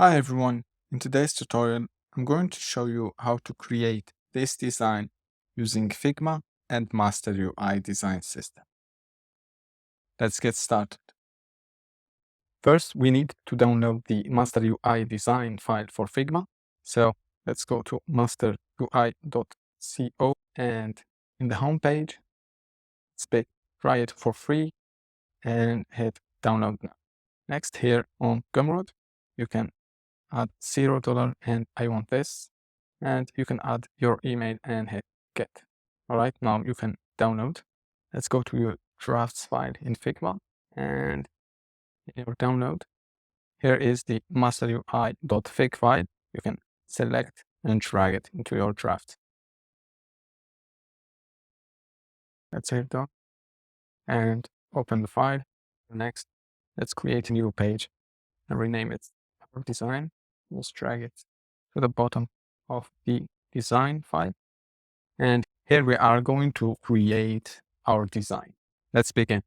Hi everyone, in today's tutorial, I'm going to show you how to create this design using Figma and Master UI design system. Let's get started. First, we need to download the Master UI design file for Figma. So let's go to masterui.co and in the home page, try it for free and hit download now. Next, here on Gumroad, you can add $0 and I want this, and you can add your email and hit get. All right, now you can download. Let's go to your drafts file in Figma and in your download. Here is the masterui.fig file. You can select and drag it into your draft. Let's save that and open the file. Next, let's create a new page and rename it our design. Let's drag it to the bottom of the design file. And here we are going to create our design. Let's begin.